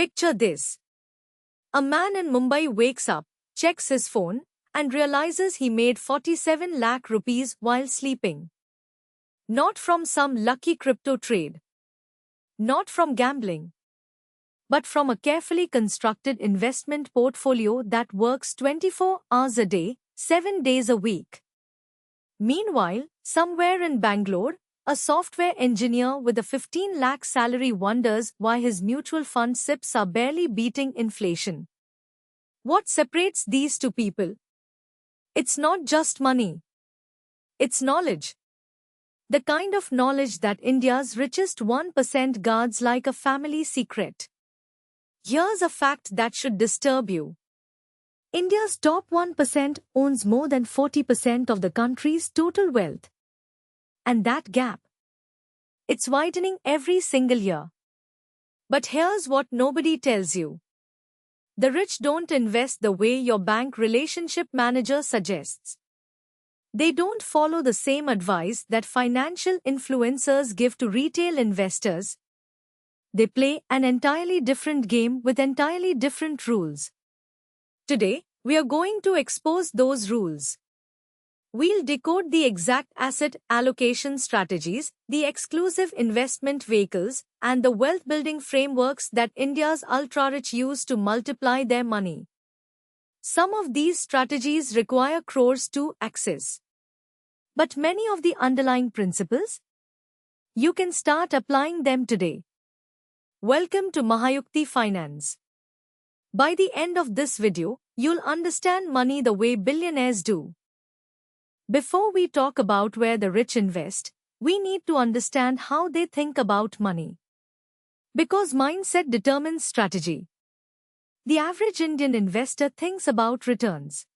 Picture this. A man in Mumbai wakes up, checks his phone, and realizes he made 47 lakh rupees while sleeping. Not from some lucky crypto trade. Not from gambling. But from a carefully constructed investment portfolio that works 24 hours a day, 7 days a week. Meanwhile, somewhere in Bangalore, a software engineer with a 15 lakh salary wonders why his mutual fund SIPs are barely beating inflation. What separates these two people? It's not just money. It's knowledge. The kind of knowledge that India's richest 1% guards like a family secret. Here's a fact that should disturb you. India's top 1% owns more than 40% of the country's total wealth. And that gap, it's widening every single year. But here's what nobody tells you. The rich don't invest the way your bank relationship manager suggests. They don't follow the same advice that financial influencers give to retail investors. They play an entirely different game with entirely different rules. Today, we are going to expose those rules. We'll decode the exact asset allocation strategies, the exclusive investment vehicles, and the wealth-building frameworks that India's ultra-rich use to multiply their money. Some of these strategies require crores to access. But many of the underlying principles, you can start applying them today. Welcome to Mahayukti Finance. By the end of this video, you'll understand money the way billionaires do. Before we talk about where the rich invest, we need to understand how they think about money. Because mindset determines strategy. The average Indian investor thinks about returns.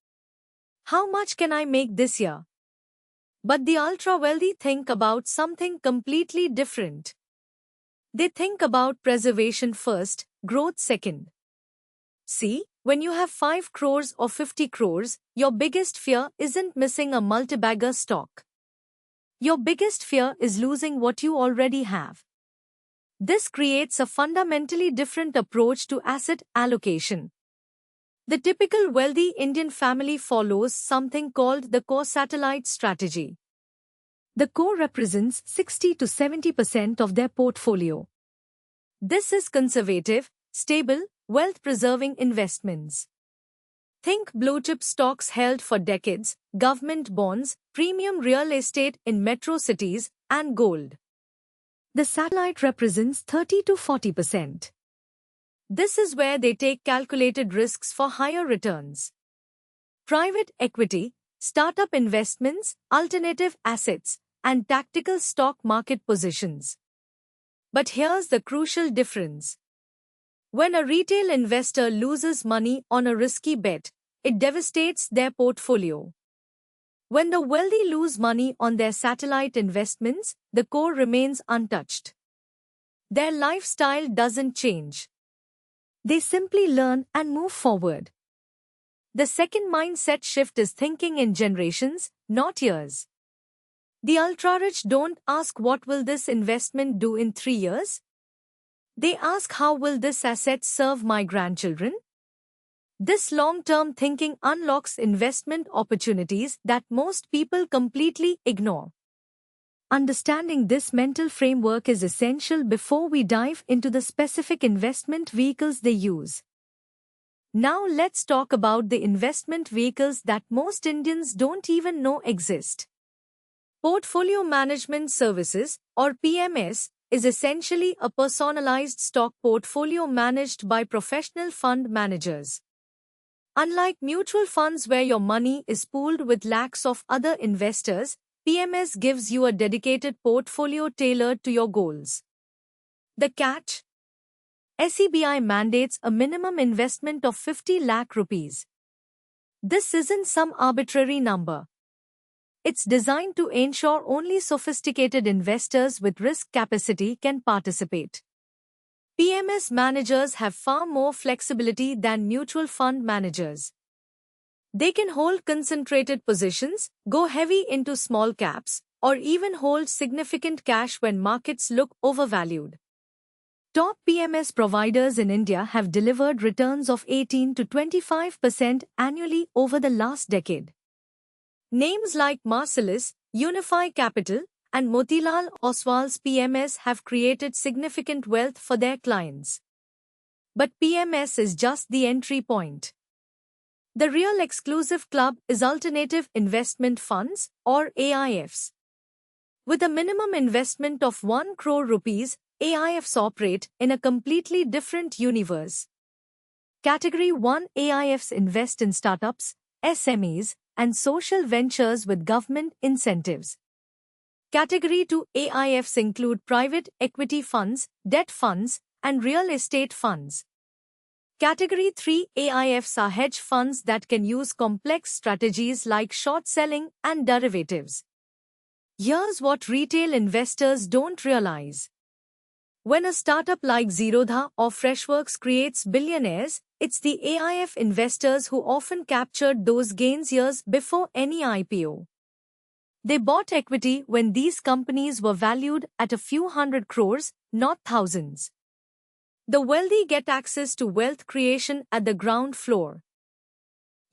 How much can I make this year? But the ultra-wealthy think about something completely different. They think about preservation first, growth second. See, when you have 5 crores or 50 crores, your biggest fear isn't missing a multi-bagger stock. Your biggest fear is losing what you already have. This creates a fundamentally different approach to asset allocation. The typical wealthy Indian family follows something called the core satellite strategy. The core represents 60 to 70% of their portfolio. This is conservative, stable, wealth-preserving investments. Think blue-chip stocks held for decades, government bonds, premium real estate in metro cities, and gold. The satellite represents 30 to 40%. This is where they take calculated risks for higher returns. Private equity, startup investments, alternative assets, and tactical stock market positions. But here's the crucial difference. When a retail investor loses money on a risky bet, it devastates their portfolio. When the wealthy lose money on their satellite investments, the core remains untouched. Their lifestyle doesn't change. They simply learn and move forward. The second mindset shift is thinking in generations, not years. The ultra-rich don't ask what will this investment do in 3 years? They ask how will this asset serve my grandchildren? This long-term thinking unlocks investment opportunities that most people completely ignore. Understanding this mental framework is essential before we dive into the specific investment vehicles they use. Now let's talk about the investment vehicles that most Indians don't even know exist. Portfolio Management Services, or PMS, is essentially a personalized stock portfolio managed by professional fund managers. Unlike mutual funds where your money is pooled with lakhs of other investors, PMS gives you a dedicated portfolio tailored to your goals. The catch? SEBI mandates a minimum investment of 50 lakh rupees. This isn't some arbitrary number. It's designed to ensure only sophisticated investors with risk capacity can participate. PMS managers have far more flexibility than mutual fund managers. They can hold concentrated positions, go heavy into small caps, or even hold significant cash when markets look overvalued. Top PMS providers in India have delivered returns of 18 to 25% annually over the last decade. Names like Marcellus, Unify Capital, and Motilal Oswal's PMS have created significant wealth for their clients. But PMS is just the entry point. The real exclusive club is Alternative Investment Funds, or AIFs. With a minimum investment of 1 crore rupees, AIFs operate in a completely different universe. Category 1 AIFs invest in startups, SMEs, and social ventures with government incentives. Category 2 AIFs include private equity funds, debt funds, and real estate funds. Category 3 AIFs are hedge funds that can use complex strategies like short selling and derivatives. Here's what retail investors don't realize. When a startup like Zerodha or Freshworks creates billionaires, it's the AIF investors who often captured those gains years before any IPO. They bought equity when these companies were valued at a few hundred crores, not thousands. The wealthy get access to wealth creation at the ground floor.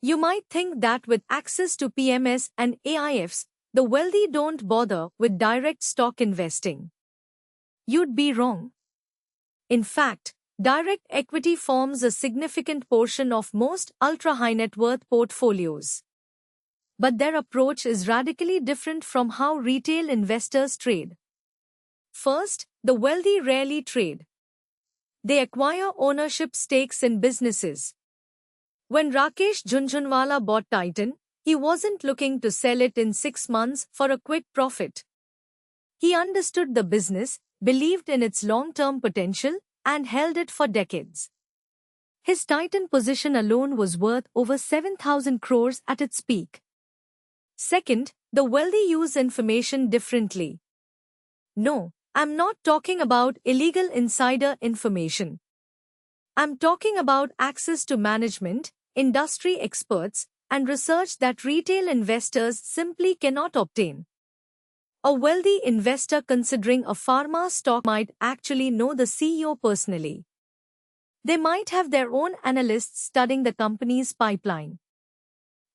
You might think that with access to PMS and AIFs, the wealthy don't bother with direct stock investing. You'd be wrong. In fact, direct equity forms a significant portion of most ultra-high net worth portfolios. But their approach is radically different from how retail investors trade. First, the wealthy rarely trade. They acquire ownership stakes in businesses. When Rakesh Jhunjhunwala bought Titan, he wasn't looking to sell it in 6 months for a quick profit. He understood the business, believed in its long-term potential, and held it for decades. His Titan position alone was worth over 7,000 crores at its peak. Second, the wealthy use information differently. No, I'm not talking about illegal insider information. I'm talking about access to management, industry experts, and research that retail investors simply cannot obtain. A wealthy investor considering a pharma stock might actually know the CEO personally. They might have their own analysts studying the company's pipeline.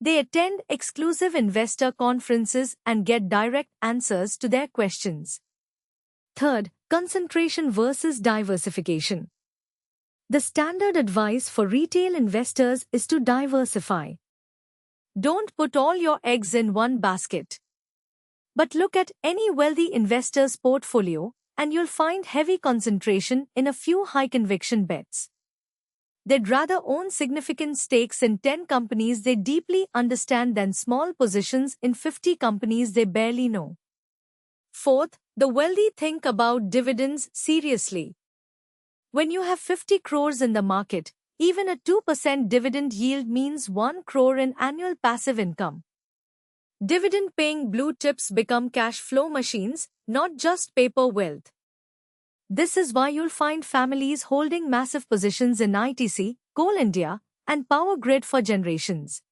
They attend exclusive investor conferences and get direct answers to their questions. Third, concentration versus diversification. The standard advice for retail investors is to diversify. Don't put all your eggs in one basket. But look at any wealthy investor's portfolio, and you'll find heavy concentration in a few high-conviction bets. They'd rather own significant stakes in 10 companies they deeply understand than small positions in 50 companies they barely know. Fourth, the wealthy think about dividends seriously. When you have 50 crores in the market, even a 2% dividend yield means 1 crore in annual passive income. Dividend-paying blue chips become cash flow machines, not just paper wealth. This is why you'll find families holding massive positions in ITC, Coal India, and Power Grid for generations.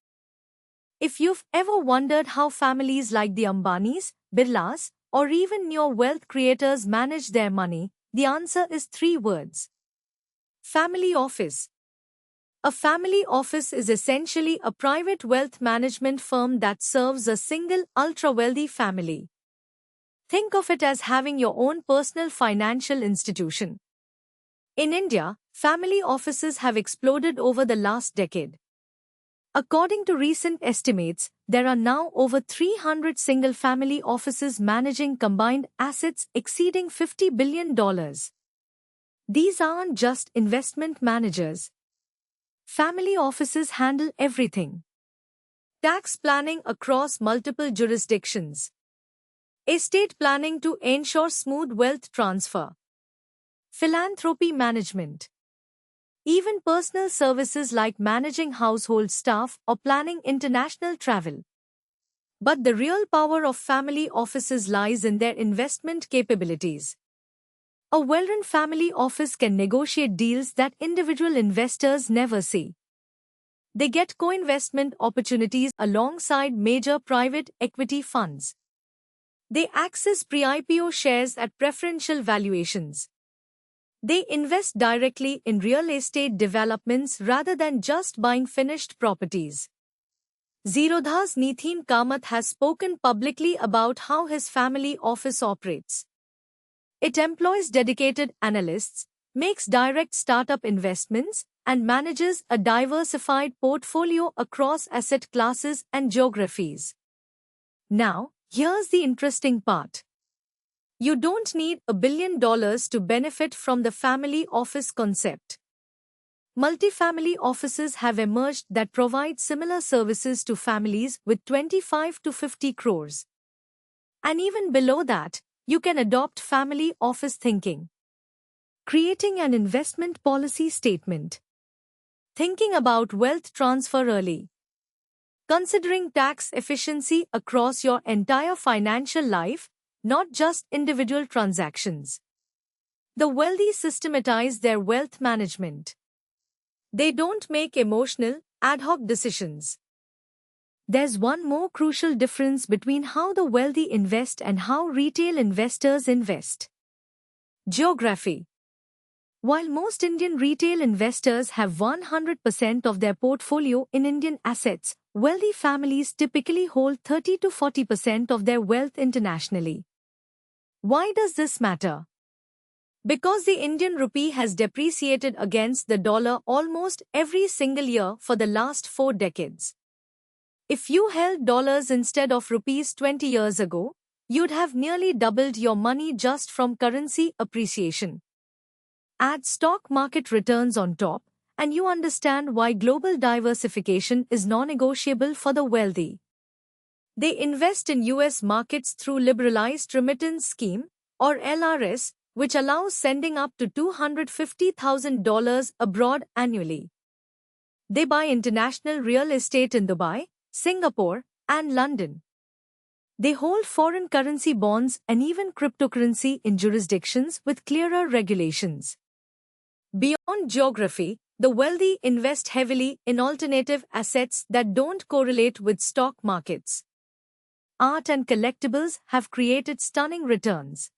If you've ever wondered how families like the Ambanis, Birlas, or even newer wealth creators manage their money, the answer is 3 words. Family office. A family office is essentially a private wealth management firm that serves a single ultra-wealthy family. Think of it as having your own personal financial institution. In India, family offices have exploded over the last decade. According to recent estimates, there are now over 300 single-family offices managing combined assets exceeding $50 billion. These aren't just investment managers. Family offices handle everything. Tax planning across multiple jurisdictions. Estate planning to ensure smooth wealth transfer. Philanthropy management. Even personal services like managing household staff or planning international travel. But the real power of family offices lies in their investment capabilities. A well-run family office can negotiate deals that individual investors never see. They get co-investment opportunities alongside major private equity funds. They access pre-IPO shares at preferential valuations. They invest directly in real estate developments rather than just buying finished properties. Zerodha's Nitin Kamath has spoken publicly about how his family office operates. It employs dedicated analysts, makes direct startup investments, and manages a diversified portfolio across asset classes and geographies. Now, here's the interesting part. You don't need $1 billion to benefit from the family office concept. Multifamily offices have emerged that provide similar services to families with 25 to 50 crores. And even below that, you can adopt family office thinking. Creating an investment policy statement. Thinking about wealth transfer early. Considering tax efficiency across your entire financial life, not just individual transactions. The wealthy systematize their wealth management. They don't make emotional, ad hoc decisions. There's one more crucial difference between how the wealthy invest and how retail investors invest. Geography. While most Indian retail investors have 100% of their portfolio in Indian assets, wealthy families typically hold 30 to 40% of their wealth internationally. Why does this matter? Because the Indian rupee has depreciated against the dollar almost every single year for the last 4 decades. If you held dollars instead of rupees 20 years ago, you'd have nearly doubled your money just from currency appreciation. Add stock market returns on top, and you understand why global diversification is non-negotiable for the wealthy. They invest in US markets through Liberalized Remittance Scheme, or LRS, which allows sending up to $250,000 abroad annually. They buy international real estate in Dubai, Singapore, and London. They hold foreign currency bonds and even cryptocurrency in jurisdictions with clearer regulations. Beyond geography, the wealthy invest heavily in alternative assets that don't correlate with stock markets. Art and collectibles have created stunning returns.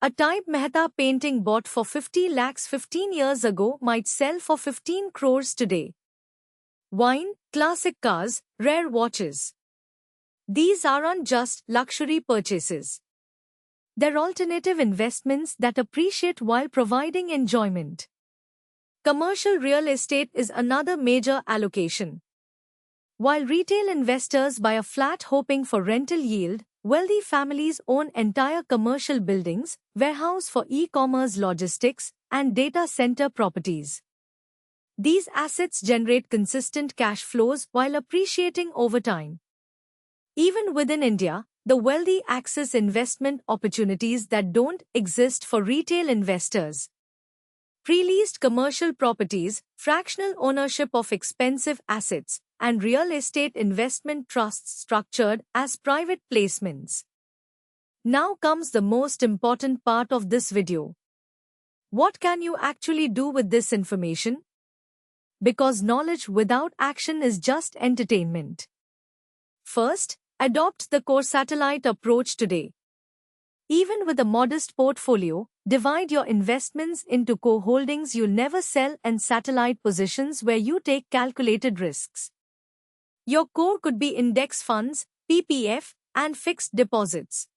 A Type Mehta painting bought for 50 lakhs 15 years ago might sell for 15 crores today. Wine, classic cars, rare watches. These aren't just luxury purchases. They're alternative investments that appreciate while providing enjoyment. Commercial real estate is another major allocation. While retail investors buy a flat hoping for rental yield, wealthy families own entire commercial buildings, warehouse for e-commerce logistics, and data center properties. These assets generate consistent cash flows while appreciating over time. Even within India, the wealthy access investment opportunities that don't exist for retail investors. Pre-leased commercial properties, fractional ownership of expensive assets, and real estate investment trusts structured as private placements. Now comes the most important part of this video. What can you actually do with this information? Because knowledge without action is just entertainment. First, adopt the core satellite approach today. Even with a modest portfolio, divide your investments into core holdings you'll never sell and satellite positions where you take calculated risks. Your core could be index funds, PPF, and fixed deposits.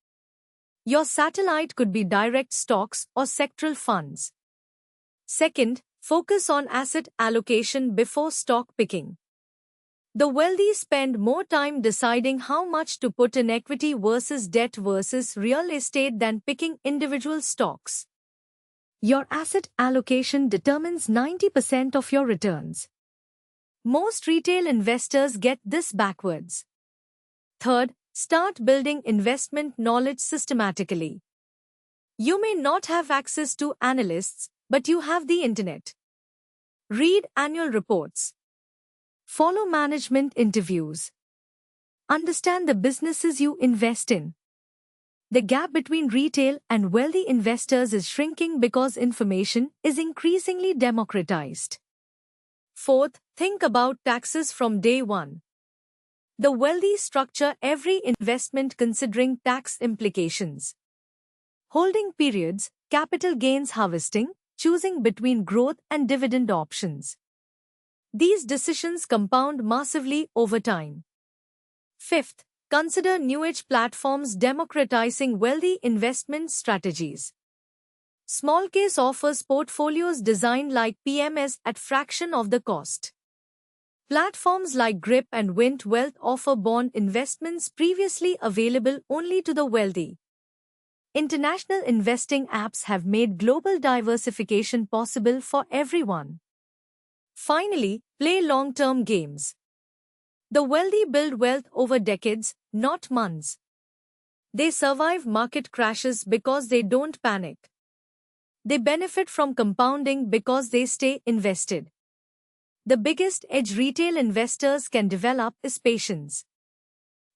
Your satellite could be direct stocks or sectoral funds. Second, focus on asset allocation before stock picking. The wealthy spend more time deciding how much to put in equity versus debt versus real estate than picking individual stocks. Your asset allocation determines 90% of your returns. Most retail investors get this backwards. Third, start building investment knowledge systematically. You may not have access to analysts, but you have the internet. Read annual reports. Follow management interviews. Understand the businesses you invest in. The gap between retail and wealthy investors is shrinking because information is increasingly democratized. Fourth, think about taxes from day one. The wealthy structure every investment considering tax implications. Holding periods, capital gains harvesting, choosing between growth and dividend options. These decisions compound massively over time. Fifth, consider new age platforms democratizing wealthy investment strategies. Smallcase offers portfolios designed like PMS at fraction of the cost. Platforms like Grip and Vint Wealth offer bond investments previously available only to the wealthy. International investing apps have made global diversification possible for everyone. Finally, play long-term games. The wealthy build wealth over decades, not months. They survive market crashes because they don't panic. They benefit from compounding because they stay invested. The biggest edge retail investors can develop is patience.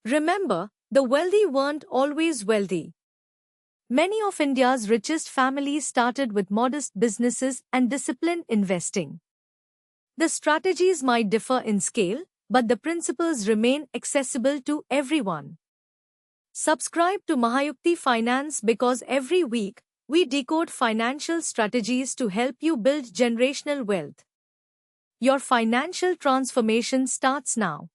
Remember, the wealthy weren't always wealthy. Many of India's richest families started with modest businesses and disciplined investing. The strategies might differ in scale, but the principles remain accessible to everyone. Subscribe to Mahayukti Finance because every week, we decode financial strategies to help you build generational wealth. Your financial transformation starts now.